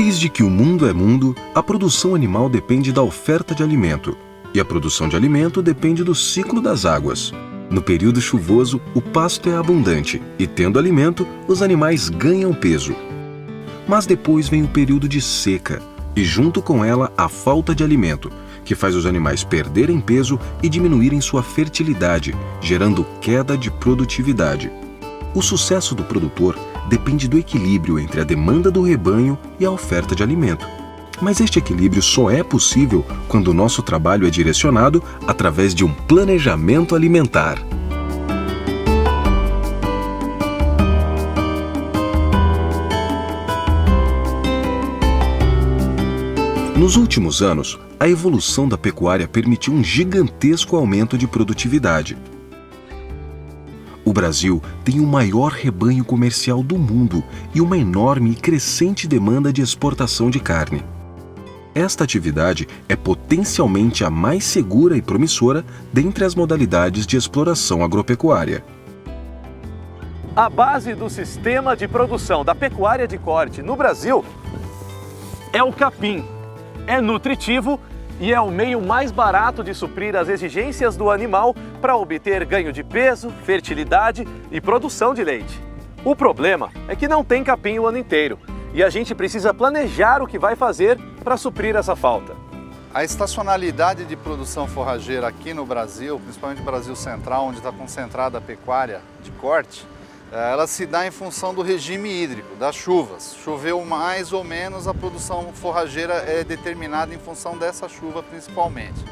Desde que o mundo é mundo, a produção animal depende da oferta de alimento. E a produção de alimento depende do ciclo das águas. No período chuvoso, o pasto é abundante e, tendo alimento, os animais ganham peso. Mas depois vem o período de seca e, junto com ela, a falta de alimento, que faz os animais perderem peso e diminuírem sua fertilidade, gerando queda de produtividade. O sucesso do produtor depende do equilíbrio entre a demanda do rebanho e a oferta de alimento. Mas este equilíbrio só é possível quando o nosso trabalho é direcionado através de um planejamento alimentar. Nos últimos anos, a evolução da pecuária permitiu um gigantesco aumento de produtividade. O Brasil tem o maior rebanho comercial do mundo e uma enorme e crescente demanda de exportação de carne. Esta atividade é potencialmente a mais segura e promissora dentre as modalidades de exploração agropecuária. A base do sistema de produção da pecuária de corte no Brasil é o capim. É nutritivo e é o meio mais barato de suprir as exigências do animal para obter ganho de peso, fertilidade e produção de leite. O problema é que não tem capim o ano inteiro e a gente precisa planejar o que vai fazer para suprir essa falta. A estacionalidade de produção forrageira aqui no Brasil, principalmente no Brasil Central, onde está concentrada a pecuária de corte, ela se dá em função do regime hídrico, das chuvas. Choveu mais ou menos, a produção forrageira é determinada em função dessa chuva principalmente.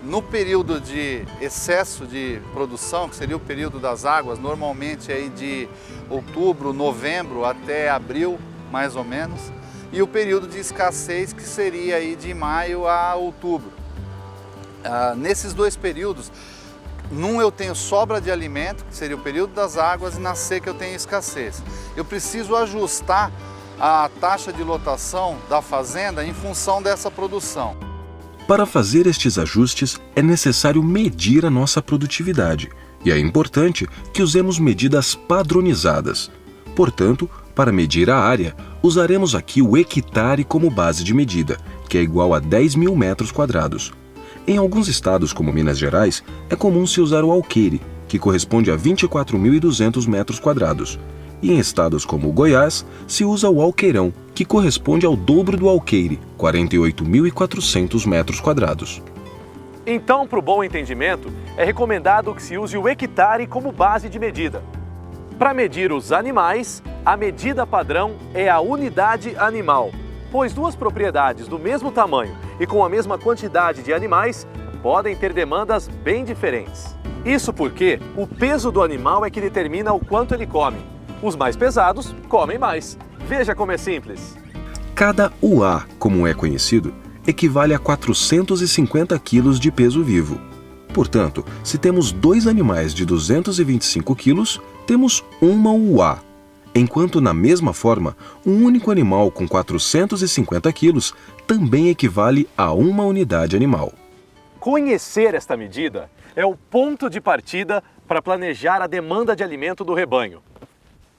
No período de excesso de produção, que seria o período das águas, normalmente aí de outubro, novembro até abril, mais ou menos, e o período de escassez, que seria aí de maio a outubro. Nesses dois períodos, num eu tenho sobra de alimento, que seria o período das águas, e na seca eu tenho escassez. Eu preciso ajustar a taxa de lotação da fazenda em função dessa produção. Para fazer estes ajustes, é necessário medir a nossa produtividade, e é importante que usemos medidas padronizadas. Portanto, para medir a área, usaremos aqui o hectare como base de medida, que é igual a 10.000 metros quadrados. Em alguns estados, como Minas Gerais, é comum se usar o alqueire, que corresponde a 24.200 metros quadrados. E em estados como o Goiás, se usa o alqueirão, que corresponde ao dobro do alqueire, 48.400 metros quadrados. Então, para o bom entendimento, é recomendado que se use o hectare como base de medida. Para medir os animais, a medida padrão é a unidade animal, pois duas propriedades do mesmo tamanho e com a mesma quantidade de animais podem ter demandas bem diferentes. Isso porque o peso do animal é que determina o quanto ele come. Os mais pesados comem mais. Veja como é simples. Cada UA, como é conhecido, equivale a 450 quilos de peso vivo. Portanto, se temos dois animais de 225 quilos, temos uma UA. Enquanto, na mesma forma, um único animal com 450 quilos também equivale a uma unidade animal. Conhecer esta medida é o ponto de partida para planejar a demanda de alimento do rebanho.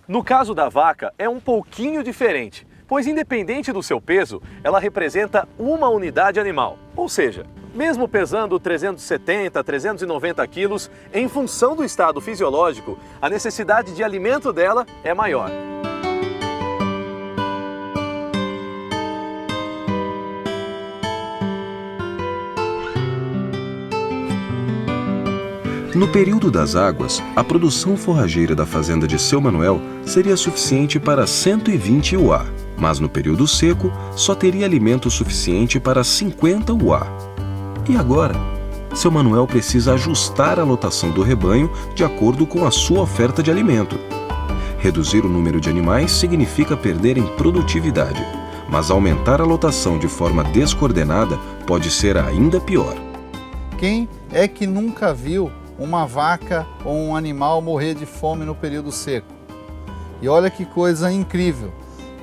No caso da vaca, é um pouquinho diferente, pois independente do seu peso, ela representa uma unidade animal. Ou seja, mesmo pesando 370, 390 quilos, em função do estado fisiológico, a necessidade de alimento dela é maior. No período das águas, a produção forrageira da fazenda de Seu Manuel seria suficiente para 120 UA, mas no período seco só teria alimento suficiente para 50 UA. E agora? Seu Manuel precisa ajustar a lotação do rebanho de acordo com a sua oferta de alimento. Reduzir o número de animais significa perder em produtividade, mas aumentar a lotação de forma descoordenada pode ser ainda pior. Quem é que nunca viu uma vaca ou um animal morrer de fome no período seco? E olha que coisa incrível,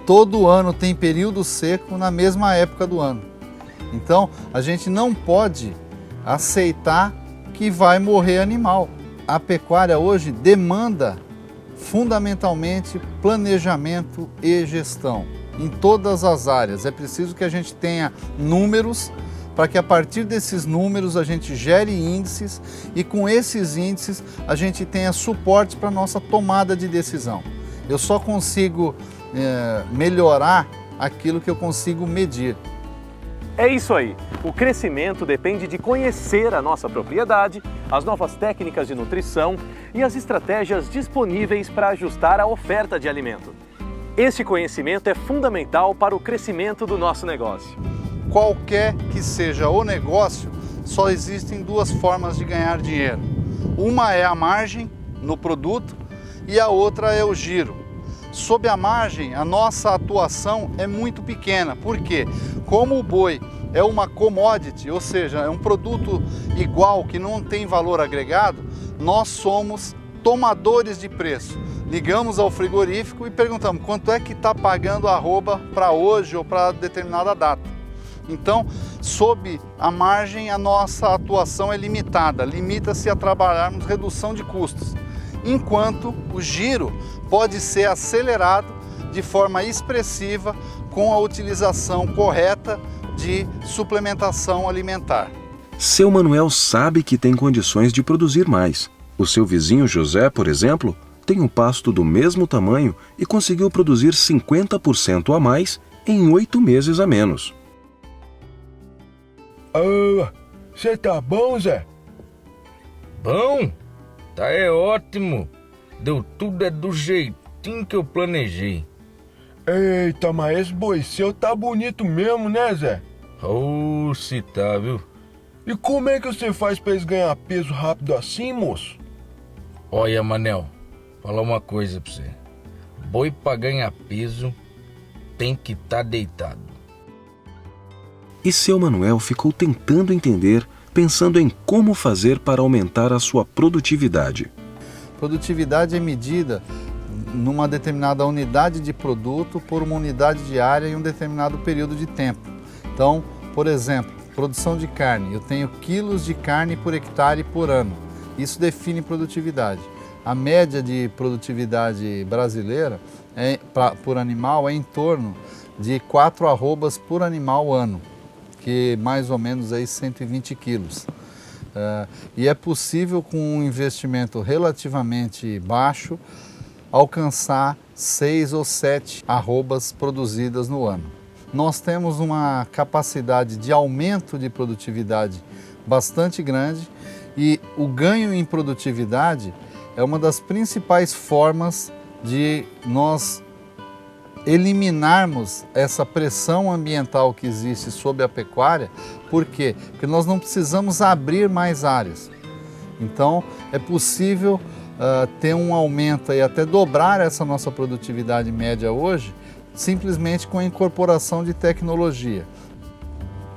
todo ano tem período seco na mesma época do ano. Então a gente não pode aceitar que vai morrer animal. A pecuária hoje demanda fundamentalmente planejamento e gestão. em todas as áreas. É preciso que a gente tenha números para que a partir desses números a gente gere índices e com esses índices a gente tenha suporte para a nossa tomada de decisão. Eu só consigo melhorar aquilo que eu consigo medir. É isso aí. O crescimento depende de conhecer a nossa propriedade, as novas técnicas de nutrição e as estratégias disponíveis para ajustar a oferta de alimento. Este conhecimento é fundamental para o crescimento do nosso negócio. Qualquer que seja o negócio, só existem duas formas de ganhar dinheiro. Uma é a margem no produto e a outra é o giro. Sob a margem, a nossa atuação é muito pequena. Por quê? Como o boi é uma commodity, ou seja, é um produto igual que não tem valor agregado, nós somos tomadores de preço. Ligamos ao frigorífico e perguntamos quanto é que está pagando a arroba para hoje ou para determinada data. Então, sob a margem, a nossa atuação é limitada, limita-se a trabalharmos redução de custos, enquanto o giro pode ser acelerado de forma expressiva com a utilização correta de suplementação alimentar. Seu Manuel sabe que tem condições de produzir mais. O seu vizinho José, por exemplo, tem um pasto do mesmo tamanho e conseguiu produzir 50% a mais em 8 meses a menos. Você tá bom, Zé? Bom? Tá ótimo. Deu tudo do jeitinho que eu planejei. Eita, mas esse boi seu tá bonito mesmo, né, Zé? Se tá, viu? E como é que você faz pra eles ganhar peso rápido assim, moço? Olha, Manel, falar uma coisa pra você. Boi pra ganhar peso tem que tá deitado. E seu Manuel ficou tentando entender, pensando em como fazer para aumentar a sua produtividade. Produtividade é medida numa determinada unidade de produto por uma unidade diária em um determinado período de tempo. Então, por exemplo, produção de carne, eu tenho quilos de carne por hectare por ano. Isso define produtividade. A média de produtividade brasileira por animal é em torno de 4 arrobas por animal ano, que mais ou menos aí 120 quilos. E é possível, com um investimento relativamente baixo, alcançar 6 ou 7 arrobas produzidas no ano. Nós temos uma capacidade de aumento de produtividade bastante grande e o ganho em produtividade é uma das principais formas de nós eliminarmos essa pressão ambiental que existe sobre a pecuária. Por quê? Porque nós não precisamos abrir mais áreas. Então, é possível ter um aumento e até dobrar essa nossa produtividade média hoje, simplesmente com a incorporação de tecnologia.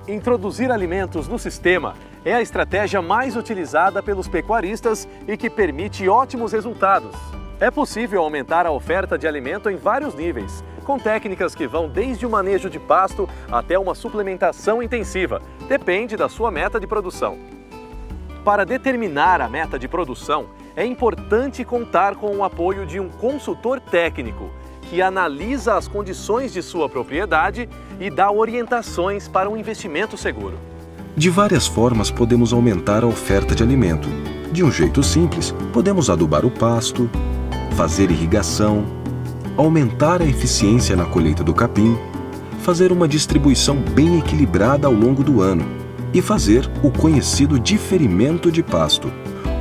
Introduzir alimentos no sistema é a estratégia mais utilizada pelos pecuaristas e que permite ótimos resultados. É possível aumentar a oferta de alimento em vários níveis, com técnicas que vão desde o manejo de pasto até uma suplementação intensiva. Depende da sua meta de produção. Para determinar a meta de produção, é importante contar com o apoio de um consultor técnico, que analisa as condições de sua propriedade e dá orientações para um investimento seguro. De várias formas podemos aumentar a oferta de alimento. De um jeito simples, podemos adubar o pasto, fazer irrigação, aumentar a eficiência na colheita do capim, fazer uma distribuição bem equilibrada ao longo do ano e fazer o conhecido diferimento de pasto.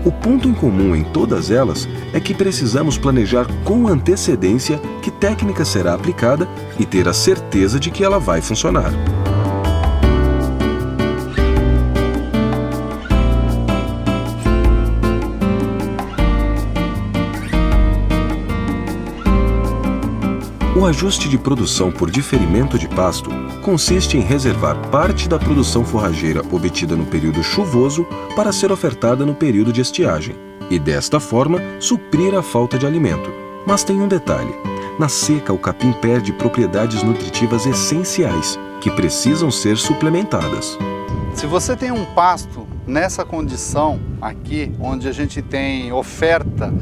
O ponto em comum em todas elas é que precisamos planejar com antecedência que técnica será aplicada e ter a certeza de que ela vai funcionar. O ajuste de produção por diferimento de pasto consiste em reservar parte da produção forrageira obtida no período chuvoso para ser ofertada no período de estiagem e, desta forma, suprir a falta de alimento. Mas tem um detalhe: na seca o capim perde propriedades nutritivas essenciais que precisam ser suplementadas. Se você tem um pasto nessa condição aqui, onde a gente tem oferta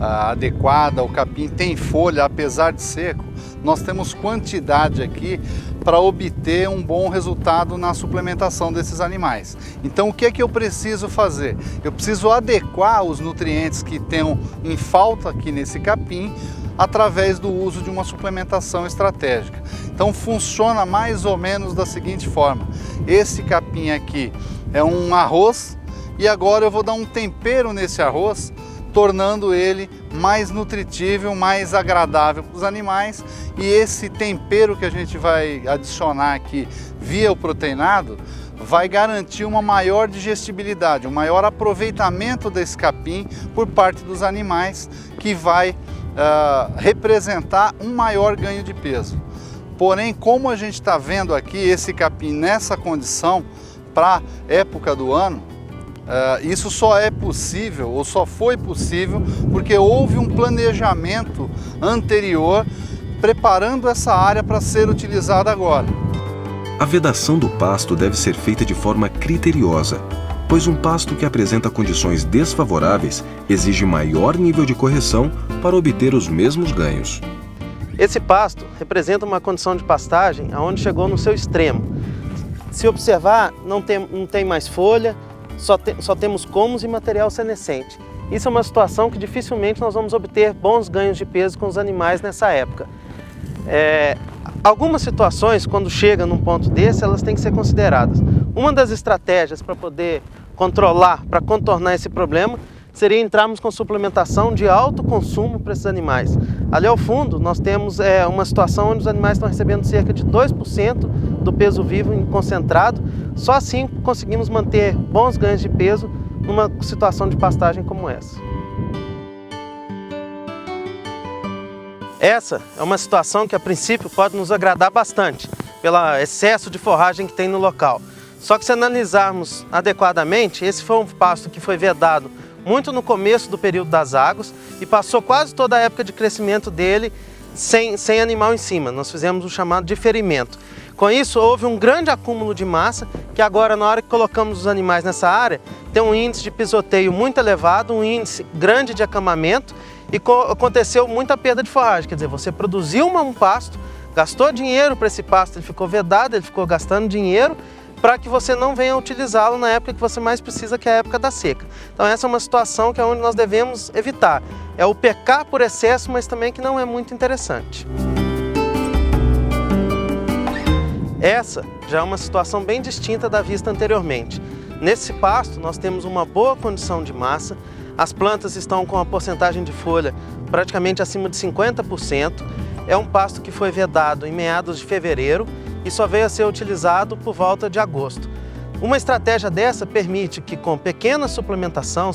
adequada, o capim tem folha apesar de seco, nós temos quantidade aqui para obter um bom resultado na suplementação desses animais. Então o que é que eu preciso fazer? Eu preciso adequar os nutrientes que tenham em falta aqui nesse capim através do uso de uma suplementação estratégica. Então funciona mais ou menos da seguinte forma: esse capim aqui é um arroz e agora eu vou dar um tempero nesse arroz, tornando ele mais nutritível, mais agradável para os animais, e esse tempero que a gente vai adicionar aqui via o proteinado vai garantir uma maior digestibilidade, um maior aproveitamento desse capim por parte dos animais, que vai representar um maior ganho de peso. Porém, como a gente está vendo aqui esse capim nessa condição para a época do ano, isso só é possível, ou só foi possível, porque houve um planejamento anterior preparando essa área para ser utilizada agora. A vedação do pasto deve ser feita de forma criteriosa, pois um pasto que apresenta condições desfavoráveis exige maior nível de correção para obter os mesmos ganhos. Esse pasto representa uma condição de pastagem onde chegou no seu extremo. Se observar, não tem mais folha, só temos comos e material senescente. Isso é uma situação que dificilmente nós vamos obter bons ganhos de peso com os animais nessa época. Algumas situações, quando chega num ponto desse, elas têm que ser consideradas. Uma das estratégias para poder controlar, para contornar esse problema, seria entrarmos com suplementação de alto consumo para esses animais. Ali ao fundo, nós temos uma situação onde os animais estão recebendo cerca de 2% do peso vivo em concentrado. Só assim conseguimos manter bons ganhos de peso numa situação de pastagem como essa. Essa é uma situação que a princípio pode nos agradar bastante, pelo excesso de forragem que tem no local. Só que se analisarmos adequadamente, esse foi um pasto que foi vedado muito no começo do período das águas e passou quase toda a época de crescimento dele sem animal em cima. Nós fizemos o chamado diferimento. Com isso, houve um grande acúmulo de massa que agora, na hora que colocamos os animais nessa área, tem um índice de pisoteio muito elevado, um índice grande de acamamento e aconteceu muita perda de forragem. Quer dizer, você produziu um pasto, gastou dinheiro para esse pasto, ele ficou vedado, ele ficou gastando dinheiro para que você não venha utilizá-lo na época que você mais precisa, que é a época da seca. Então essa é uma situação que é onde nós devemos evitar. É o pecar por excesso, mas também que não é muito interessante. Essa já é uma situação bem distinta da vista anteriormente. Nesse pasto nós temos uma boa condição de massa, as plantas estão com a porcentagem de folha praticamente acima de 50%. É um pasto que foi vedado em meados de fevereiro e só veio a ser utilizado por volta de agosto. Uma estratégia dessa permite que, com pequena suplementação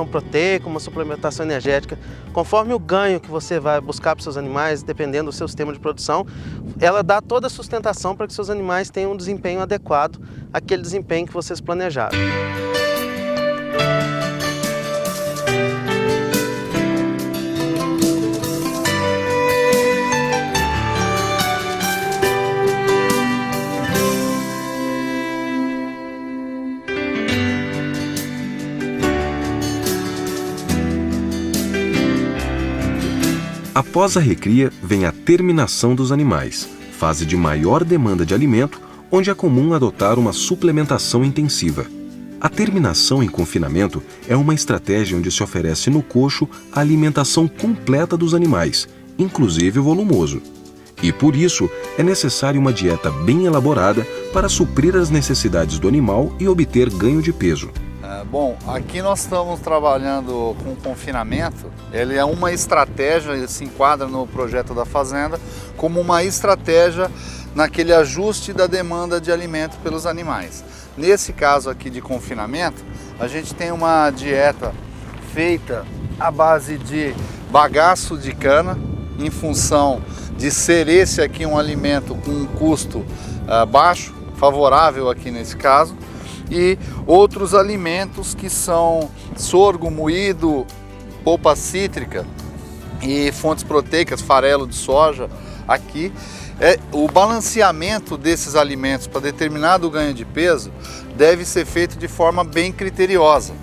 proteica, uma suplementação energética, conforme o ganho que você vai buscar para os seus animais, dependendo do seu sistema de produção, ela dá toda a sustentação para que seus animais tenham um desempenho adequado àquele desempenho que vocês planejaram. Após a recria, vem a terminação dos animais, fase de maior demanda de alimento, onde é comum adotar uma suplementação intensiva. A terminação em confinamento é uma estratégia onde se oferece no coxo a alimentação completa dos animais, inclusive o volumoso. E por isso é necessária uma dieta bem elaborada para suprir as necessidades do animal e obter ganho de peso. Bom, aqui nós estamos trabalhando com confinamento. Ele é uma estratégia, ele se enquadra no projeto da fazenda como uma estratégia naquele ajuste da demanda de alimento pelos animais. Nesse caso aqui de confinamento, a gente tem uma dieta feita à base de bagaço de cana, em função de ser esse aqui um alimento com um custo baixo, favorável aqui nesse caso, e outros alimentos que são sorgo moído, polpa cítrica e fontes proteicas, farelo de soja aqui. O balanceamento desses alimentos para determinado ganho de peso deve ser feito de forma bem criteriosa,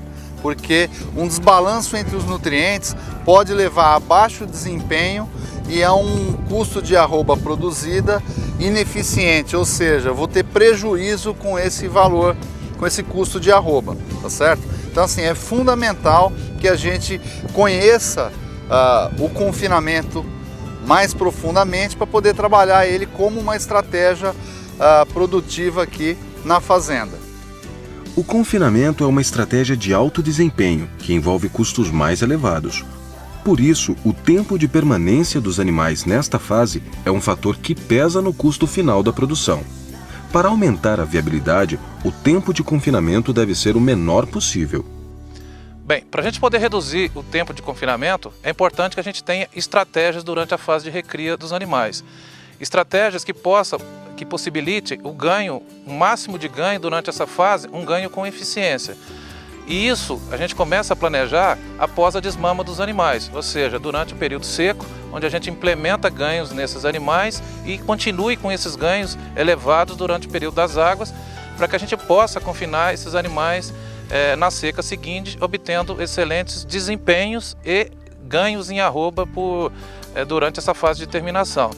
porque um desbalanço entre os nutrientes pode levar a baixo desempenho e a um custo de arroba produzida ineficiente, ou seja, vou ter prejuízo com esse valor, com esse custo de arroba, tá certo? Então assim, é fundamental que a gente conheça o confinamento mais profundamente para poder trabalhar ele como uma estratégia produtiva aqui na fazenda. O confinamento é uma estratégia de alto desempenho que envolve custos mais elevados. Por isso, o tempo de permanência dos animais nesta fase é um fator que pesa no custo final da produção. Para aumentar a viabilidade, o tempo de confinamento deve ser o menor possível. Bem, para a gente poder reduzir o tempo de confinamento, é importante que a gente tenha estratégias durante a fase de recria dos animais. Estratégias que possibilite o ganho, o máximo de ganho durante essa fase, um ganho com eficiência. E isso a gente começa a planejar após a desmama dos animais, ou seja, durante o período seco, onde a gente implementa ganhos nesses animais e continue com esses ganhos elevados durante o período das águas, para que a gente possa confinar esses animais na seca seguinte, obtendo excelentes desempenhos e ganhos em arroba durante essa fase de terminação.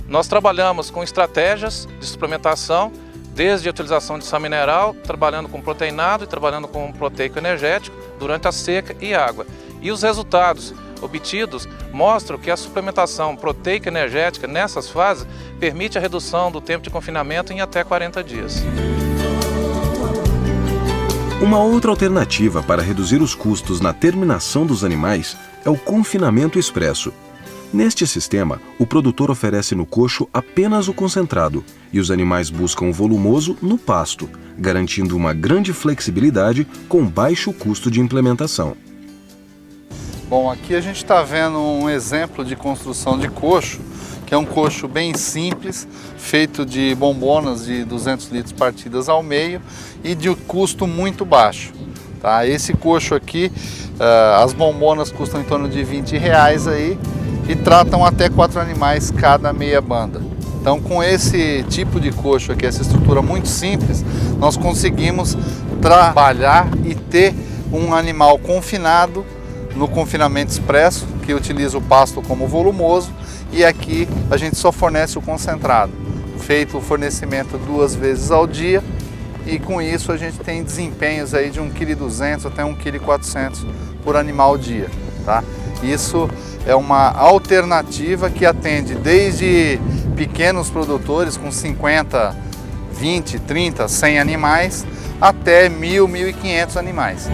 Nós trabalhamos com estratégias de suplementação, desde a utilização de sal mineral, trabalhando com proteinado e trabalhando com proteico energético durante a seca e água. E os resultados obtidos mostram que a suplementação proteica energética nessas fases permite a redução do tempo de confinamento em até 40 dias. Uma outra alternativa para reduzir os custos na terminação dos animais é o confinamento expresso. Neste sistema, o produtor oferece no coxo apenas o concentrado e os animais buscam o volumoso no pasto, garantindo uma grande flexibilidade com baixo custo de implementação. Bom, aqui a gente está vendo um exemplo de construção de coxo, que é um coxo bem simples, feito de bombonas de 200 litros partidas ao meio e de custo muito baixo. Tá? Esse coxo aqui, as bombonas custam em torno de R$20 aí e tratam até 4 animais cada meia banda. Então, com esse tipo de coxo aqui, essa estrutura muito simples, nós conseguimos trabalhar e ter um animal confinado no confinamento expresso, que utiliza o pasto como volumoso, e aqui a gente só fornece o concentrado, feito o fornecimento 2 vezes ao dia, e com isso a gente tem desempenhos aí de 1,2 kg até 1,4 kg por animal dia, tá? Isso é uma alternativa que atende desde pequenos produtores com 50, 20, 30, 100 animais até 1.000, 1.500 animais.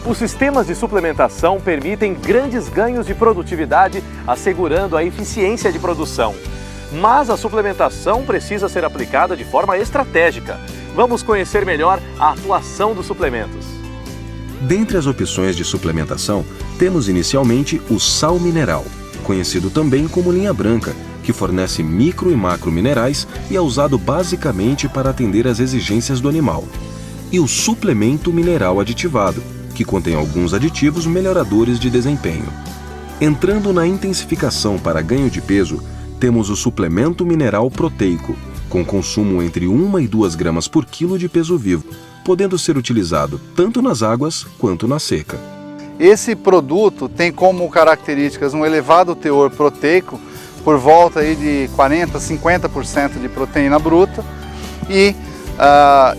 Os sistemas de suplementação permitem grandes ganhos de produtividade, assegurando a eficiência de produção. Mas a suplementação precisa ser aplicada de forma estratégica. Vamos conhecer melhor a atuação dos suplementos. Dentre as opções de suplementação, temos inicialmente o sal mineral, conhecido também como linha branca, que fornece micro e macro minerais e é usado basicamente para atender às exigências do animal. E o suplemento mineral aditivado, que contém alguns aditivos melhoradores de desempenho. Entrando na intensificação para ganho de peso, temos o suplemento mineral proteico, com consumo entre 1 e 2 gramas por quilo de peso vivo, podendo ser utilizado tanto nas águas quanto na seca. Esse produto tem como características um elevado teor proteico, por volta aí de 40, 50% de proteína bruta, e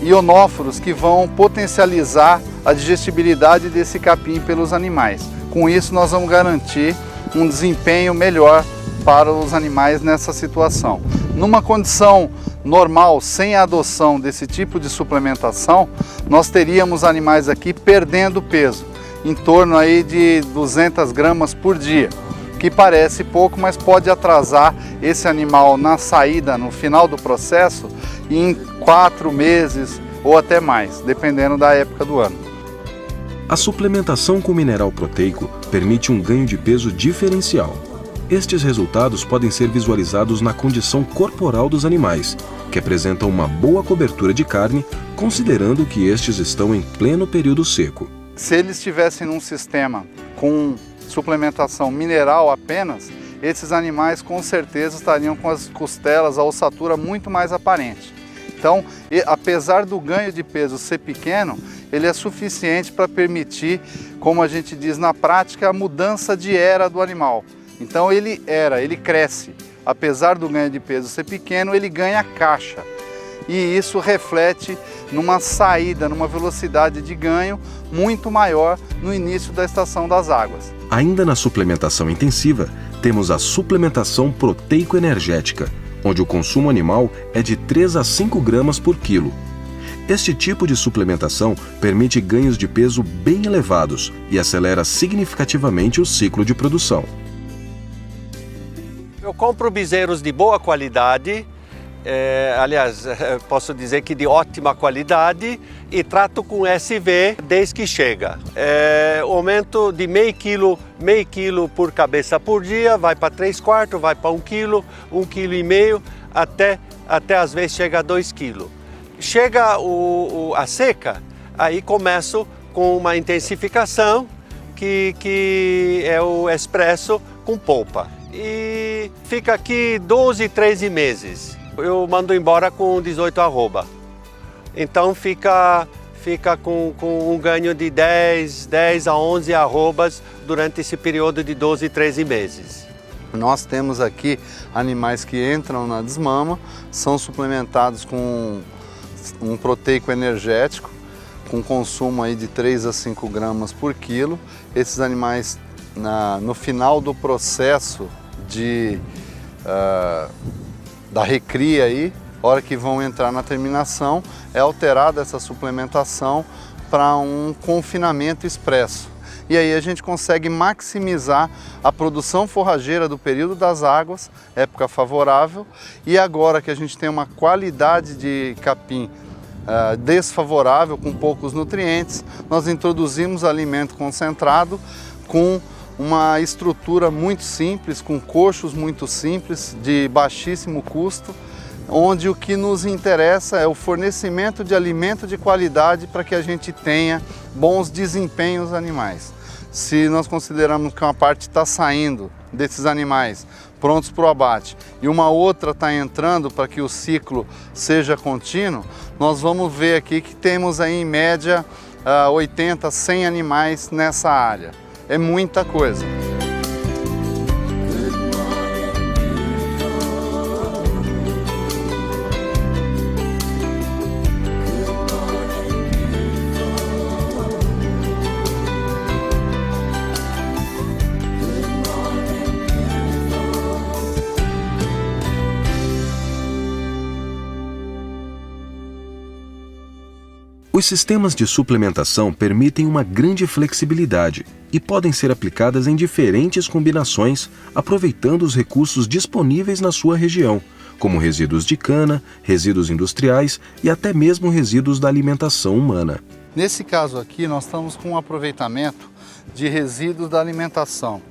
ionóforos que vão potencializar a digestibilidade desse capim pelos animais. Com isso nós vamos garantir um desempenho melhor para os animais nessa situação. Numa condição normal, sem a adoção desse tipo de suplementação, nós teríamos animais aqui perdendo peso, em torno aí de 200 gramas por dia, que parece pouco, mas pode atrasar esse animal na saída, no final do processo, em 4 meses ou até mais, dependendo da época do ano. A suplementação com mineral proteico permite um ganho de peso diferencial. Estes resultados podem ser visualizados na condição corporal dos animais, que apresentam uma boa cobertura de carne, considerando que estes estão em pleno período seco. Se eles estivessem num sistema com suplementação mineral apenas, esses animais com certeza estariam com as costelas, a ossatura muito mais aparente. Então, apesar do ganho de peso ser pequeno, ele é suficiente para permitir, como a gente diz na prática, a mudança de era do animal. Então ele cresce. Apesar do ganho de peso ser pequeno, ele ganha caixa. E isso reflete numa saída, numa velocidade de ganho muito maior no início da estação das águas. Ainda na suplementação intensiva, temos a suplementação proteico-energética, onde o consumo animal é de 3 a 5 gramas por quilo. Este tipo de suplementação permite ganhos de peso bem elevados e acelera significativamente o ciclo de produção. Eu compro bezerros de boa qualidade, posso dizer que de ótima qualidade, e trato com SV desde que chega. Aumento de meio quilo por cabeça por dia, vai para 3/4, vai para 1 quilo, 1,5 kg, até às vezes chega a 2 quilos. Chega a seca, aí começo com uma intensificação que é o expresso com polpa. E fica aqui 12, 13 meses. Eu mando embora com 18 arroba. Então fica com um ganho de 10 a 11 arrobas durante esse período de 12, 13 meses. Nós temos aqui animais que entram na desmama, são suplementados com um proteico energético, com consumo aí de 3 a 5 gramas por quilo. Esses animais, no final do processo da recria aí, hora que vão entrar na terminação, é alterada essa suplementação para um confinamento expresso. E aí a gente consegue maximizar a produção forrageira do período das águas, época favorável, e agora que a gente tem uma qualidade de capim desfavorável, com poucos nutrientes, nós introduzimos alimento concentrado com uma estrutura muito simples, com coxos muito simples, de baixíssimo custo, onde o que nos interessa é o fornecimento de alimento de qualidade para que a gente tenha bons desempenhos animais. Se nós consideramos que uma parte está saindo desses animais prontos para o abate e uma outra está entrando para que o ciclo seja contínuo, nós vamos ver aqui que temos aí em média 80, 100 animais nessa área. É muita coisa. Os sistemas de suplementação permitem uma grande flexibilidade e podem ser aplicadas em diferentes combinações, aproveitando os recursos disponíveis na sua região, como resíduos de cana, resíduos industriais e até mesmo resíduos da alimentação humana. Nesse caso aqui, nós estamos com um aproveitamento de resíduos da alimentação.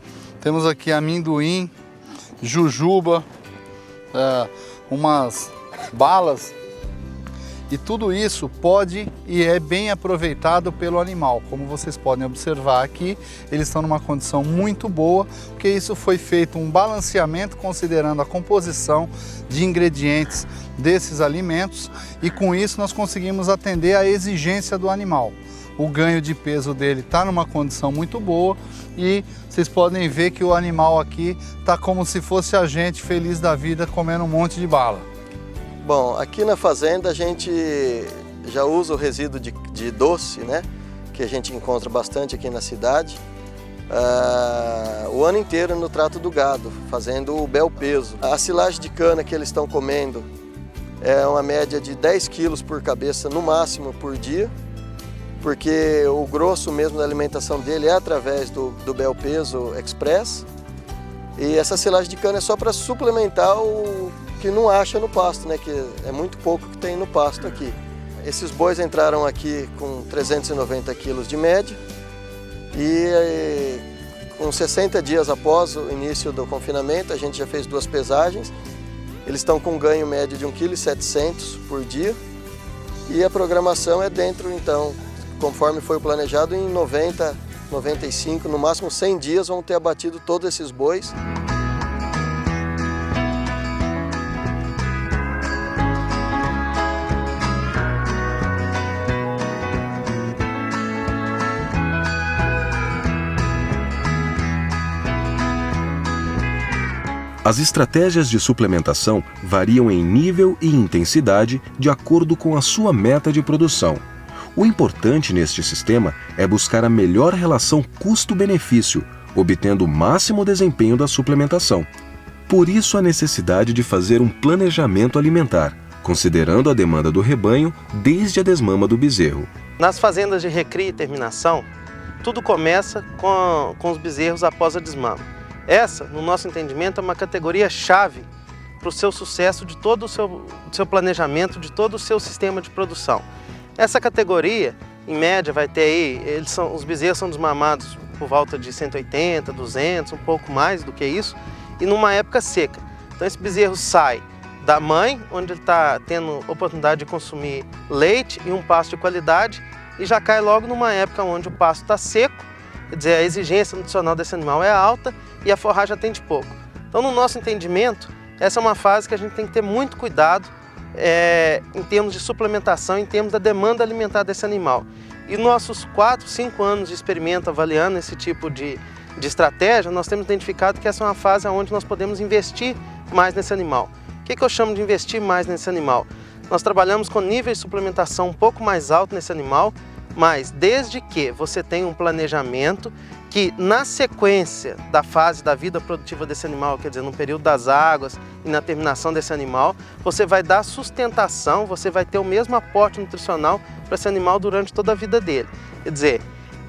Temos aqui amendoim, jujuba, umas balas. E tudo isso pode e é bem aproveitado pelo animal. Como vocês podem observar aqui, eles estão numa condição muito boa, porque isso foi feito um balanceamento considerando a composição de ingredientes desses alimentos, e com isso nós conseguimos atender à exigência do animal. O ganho de peso dele está numa condição muito boa e vocês podem ver que o animal aqui está como se fosse a gente feliz da vida comendo um monte de bala. Bom, aqui na fazenda a gente já usa o resíduo de doce, né? Que a gente encontra bastante aqui na cidade, o ano inteiro no trato do gado, fazendo o bel peso. A silagem de cana que eles estão comendo é uma média de 10 quilos por cabeça no máximo por dia, porque o grosso mesmo da alimentação dele é através do bel peso express, e essa silagem de cana é só para suplementar o que não acha no pasto, né? Que é muito pouco que tem no pasto aqui. Esses bois entraram aqui com 390 quilos de média e uns 60 dias após o início do confinamento, a gente já fez 2 pesagens. Eles estão com um ganho médio de 1,7 kg por dia. E a programação é dentro, então, conforme foi planejado, em 90, 95, no máximo 100 dias vão ter abatido todos esses bois. As estratégias de suplementação variam em nível e intensidade de acordo com a sua meta de produção. O importante neste sistema é buscar a melhor relação custo-benefício, obtendo o máximo desempenho da suplementação. Por isso a necessidade de fazer um planejamento alimentar, considerando a demanda do rebanho desde a desmama do bezerro. Nas fazendas de recria e terminação, tudo começa com os bezerros após a desmama. Essa, no nosso entendimento, é uma categoria-chave para o seu sucesso de todo o seu planejamento, de todo o seu sistema de produção. Essa categoria, em média, vai ter aí, os bezerros são desmamados por volta de 180, 200, um pouco mais do que isso, e numa época seca. Então esse bezerro sai da mãe, onde ele está tendo oportunidade de consumir leite e um pasto de qualidade, e já cai logo numa época onde o pasto está seco, quer dizer, a exigência nutricional desse animal é alta e a forragem atende pouco. Então, no nosso entendimento, essa é uma fase que a gente tem que ter muito cuidado em termos de suplementação, em termos da demanda alimentar desse animal. E nossos 4, 5 anos de experimento avaliando esse tipo de estratégia, nós temos identificado que essa é uma fase onde nós podemos investir mais nesse animal. O que eu chamo de investir mais nesse animal? Nós trabalhamos com nível de suplementação um pouco mais alto nesse animal, mas desde que você tenha um planejamento que na sequência da fase da vida produtiva desse animal, quer dizer, no período das águas e na terminação desse animal, você vai dar sustentação, você vai ter o mesmo aporte nutricional para esse animal durante toda a vida dele. Quer dizer,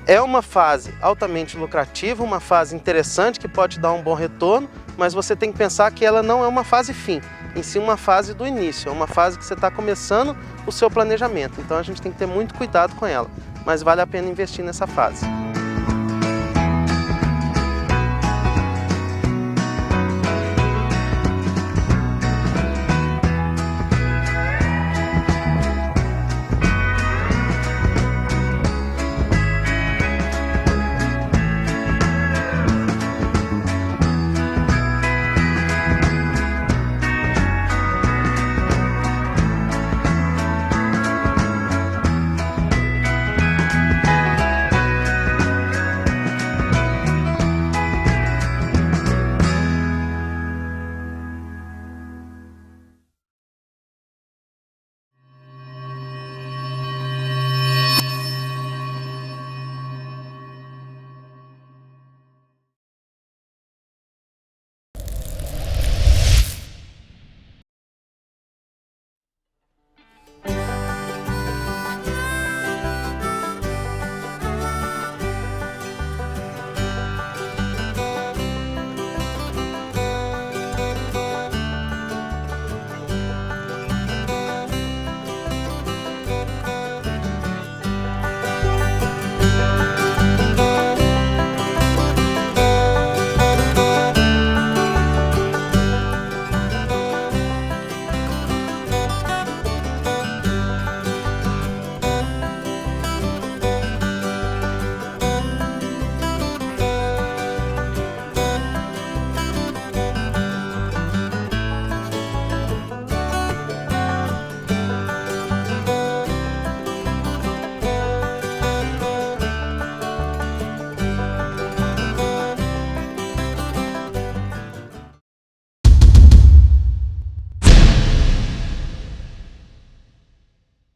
é uma fase altamente lucrativa, uma fase interessante que pode dar um bom retorno, mas você tem que pensar que ela não é uma fase fim, em si uma fase do início, é uma fase que você está começando o seu planejamento. Então a gente tem que ter muito cuidado com ela, mas vale a pena investir nessa fase.